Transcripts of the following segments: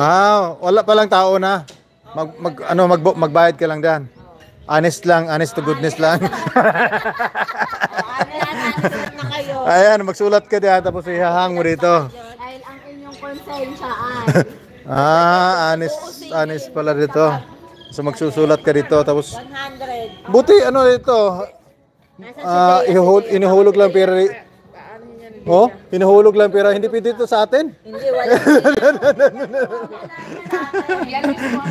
Ah, wala pa lang tao na. Magbayad ka lang diyan. Honest lang, honest to goodness lang. Honest na kayo. Ayan, magsulat ka diyan tapos ihahang mo dito. Dahil ang inyong konsensya ay Honest pala dito. So magsusulat ka dito tapos 100. buti ano dito. Inuhulog lang pera. Oh, inuhulog lang pera. Hindi pwede ito sa atin. Hindi, wala. Yan mismo mo.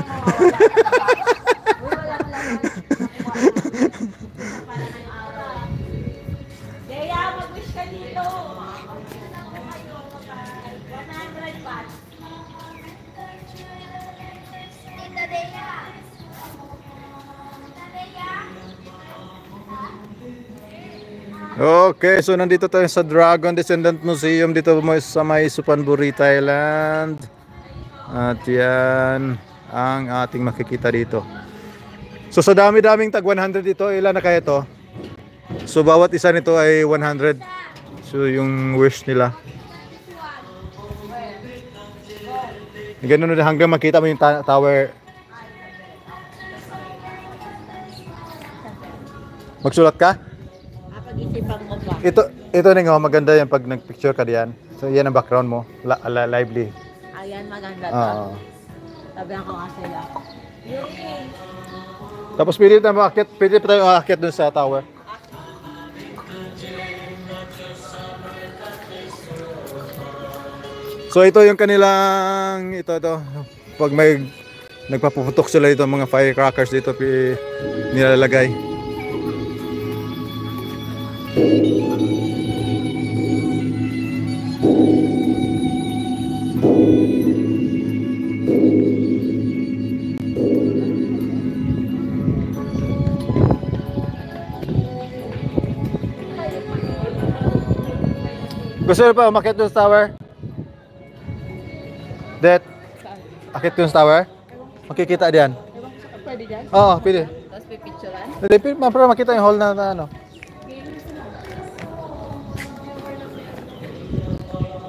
Deya, mag-wish ka dito. 100 baht. Tita Deya. Okay, so nandito tayo sa Dragon Descendant Museum dito sa may Supanburi, Thailand. At yan ang ating makikita dito. So sa dami-daming tag 100 dito, ilan na kaya ito? So bawat isa nito ay 100. So yung wish nila. Ganun na hanggang makita mo yung tower. Magsulat ka? Pag-isipan mo ba? Ito nga maganda yan pag nagpicture ka diyan. So yan ang background mo, lively. Ayan, maganda to. Sabihan ko nga sila. Tapos pwede pa tayo aakyat dun sa tower. So ito yung kanilang ito pag may nagpapuputok sila dito mga firecrackers dito nilalagay. Gusto mo pa umakyat doon sa tower? Det, akit doon sa tower? Makikita diyan. Pwede dyan? Oo, pwede. Tapos pipicturean? Hindi, pero makita yung hall na ano.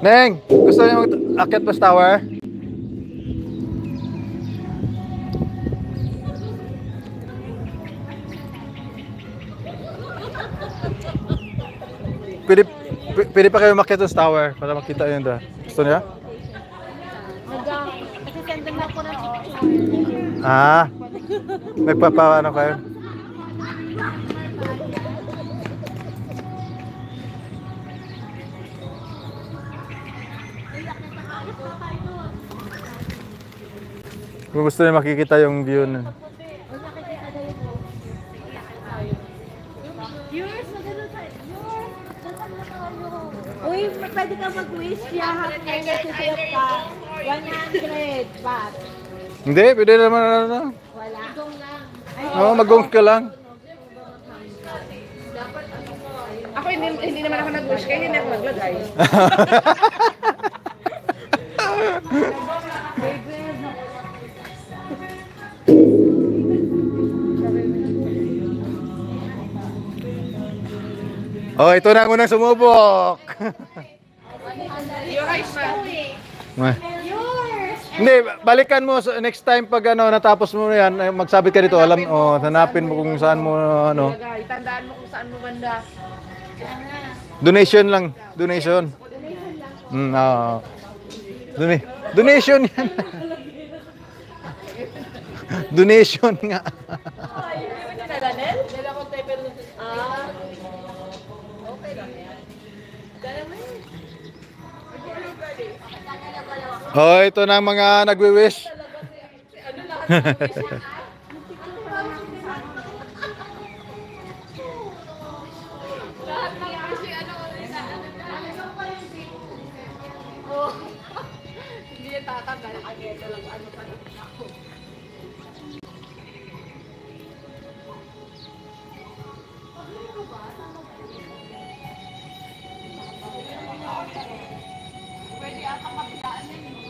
Neng, gusto niyo akit ba sa tower? Pwede pa kayo umakyat sa tower para makita yun da. Gusto niya? Nag-send na ako ng picture. Nagpapaano kayo? Kung gusto niya makikita yung view na. Yours, maganda tayo. Uy, pwede ka mag-wish siya hanggang nagsusulat ka. 100 baht. Hindi, pwede naman ano. Wala. Gong lang. Oo, mag-gong ka lang. Ako hindi naman ako nag-wish kaya hindi ako naglagay. Oh, ito na ang unang sumubok. Your eyes pa. Hindi, balikan mo next time pag natapos mo yan, magsabit ka dito, hanapin mo kung saan mo Lagay. Tandaan mo kung saan mo banda. donation lang, donation. Donation yan. Donation nga. Oh, ito na ang mga nagwi-wish. Hindi yan tatanggal. Ito lang ano pa rin ako. Pwede ata kapilaan na yun.